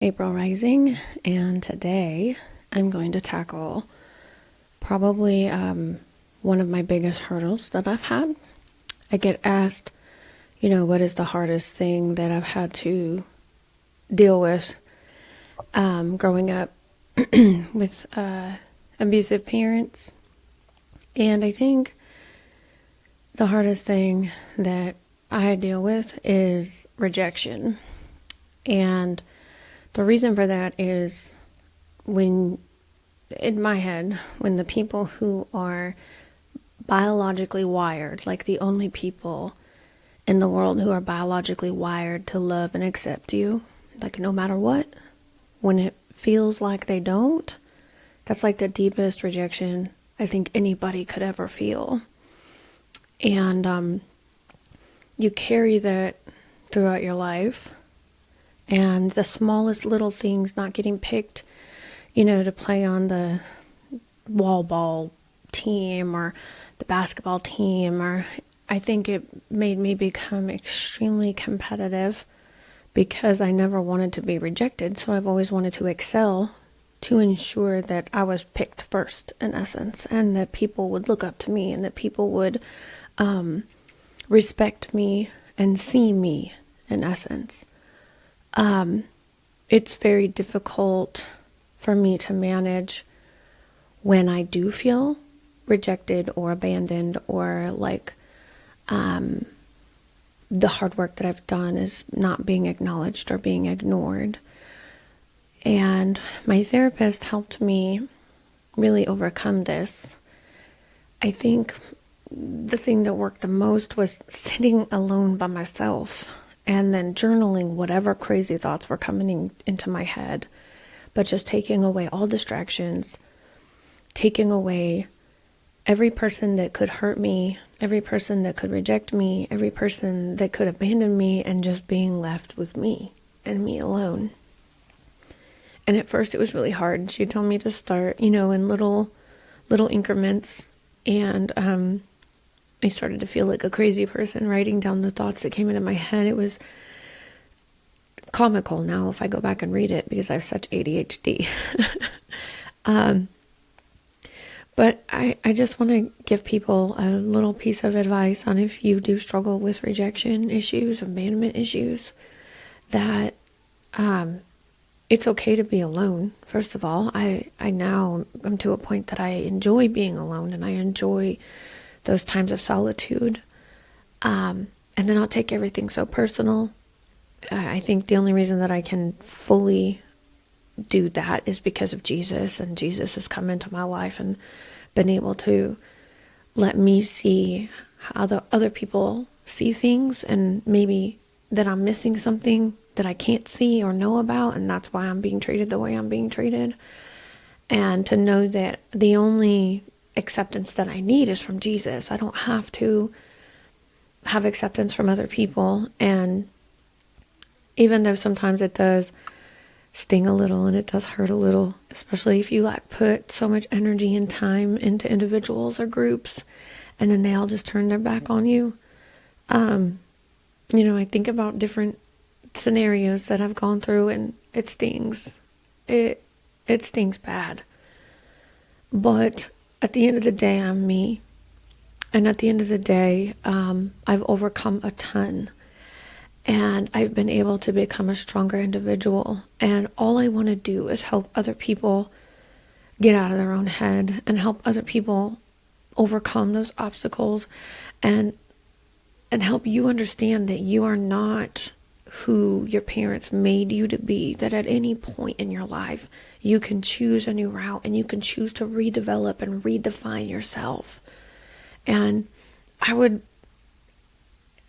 April Rising, and today I'm going to tackle probably one of my biggest hurdles that I've had. I get asked, what is the hardest thing that I've had to deal with growing up with abusive parents. And I think the hardest thing that I deal with is rejection. And the reason for that is in my head, when the people who are biologically wired, like the only people in the world who are biologically wired to love and accept you, like no matter what, when it feels like they don't, that's like the deepest rejection I think anybody could ever feel. And you carry that throughout your life. And the smallest little things, not getting picked, to play on the wall ball team or the basketball team, or I think it made me become extremely competitive because I never wanted to be rejected. So I've always wanted to excel to ensure that I was picked first, in essence, and that people would look up to me and that people would respect me and see me, in essence. It's very difficult for me to manage when I do feel rejected or abandoned, or like the hard work that I've done is not being acknowledged or being ignored. And my therapist helped me really overcome this. I think the thing that worked the most was sitting alone by myself and then journaling whatever crazy thoughts were coming into my head, but just taking away all distractions, taking away every person that could hurt me, every person that could reject me, every person that could abandon me, and just being left with me and me alone. And at first it was really hard. She told me to start, in little increments, and I started to feel like a crazy person writing down the thoughts that came into my head. It was comical now if I go back and read it because I have such ADHD. But I just want to give people a little piece of advice on if you do struggle with rejection issues, abandonment issues, that it's okay to be alone. First of all, I now am to a point that I enjoy being alone, and I enjoy those times of solitude. And then I'll take everything so personal. I think the only reason that I can fully do that is because of Jesus, and Jesus has come into my life and been able to let me see how the other people see things, and maybe that I'm missing something that I can't see or know about, and that's why I'm being treated the way I'm being treated. And to know that the only acceptance that I need is from Jesus. I don't have to have acceptance from other people. And even though sometimes it does sting a little and it does hurt a little, especially if you put so much energy and time into individuals or groups and then they all just turn their back on you. I think about different scenarios that I've gone through, and it stings. It stings bad. But at the end of the day, I'm me. And at the end of the day, I've overcome a ton. And I've been able to become a stronger individual. And all I want to do is help other people get out of their own head and help other people overcome those obstacles, and help you understand that you are not who your parents made you to be, that at any point in your life, you can choose a new route and you can choose to redevelop and redefine yourself. And I would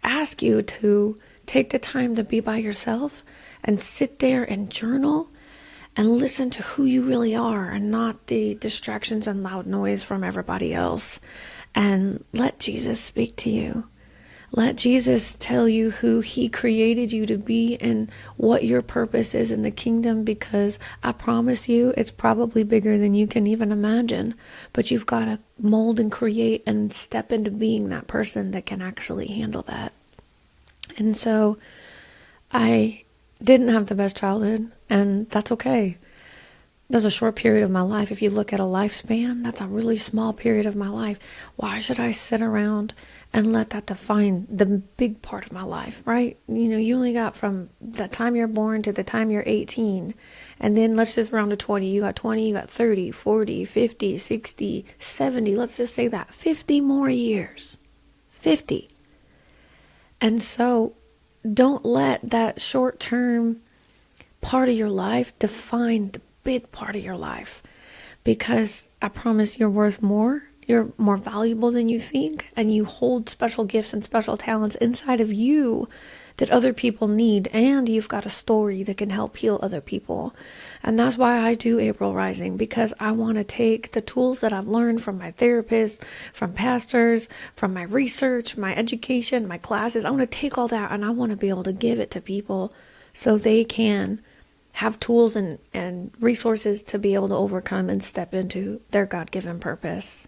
ask you to take the time to be by yourself and sit there and journal and listen to who you really are, and not the distractions and loud noise from everybody else. And let Jesus speak to you. Let Jesus tell you who he created you to be and what your purpose is in the kingdom, because I promise you it's probably bigger than you can even imagine. But you've got to mold and create and step into being that person that can actually handle that. And so I didn't have the best childhood, and that's okay. That's a short period of my life. If you look at a lifespan, that's a really small period of my life. Why should I sit around and let that define the big part of my life, right? You only got from the time you're born to the time you're 18. And then let's just round to 20. You got 20, you got 30, 40, 50, 60, 70. Let's just say that. 50 more years. 50. And so don't let that short-term part of your life define the big part of your life, because I promise you're worth more. You're more valuable than you think, and you hold special gifts and special talents inside of you that other people need, and you've got a story that can help heal other people. And that's why I do April Rising, because I want to take the tools that I've learned from my therapist, from pastors, from my research, my education, my classes. I want to take all that and I want to be able to give it to people so they can have tools and resources to be able to overcome and step into their God-given purpose.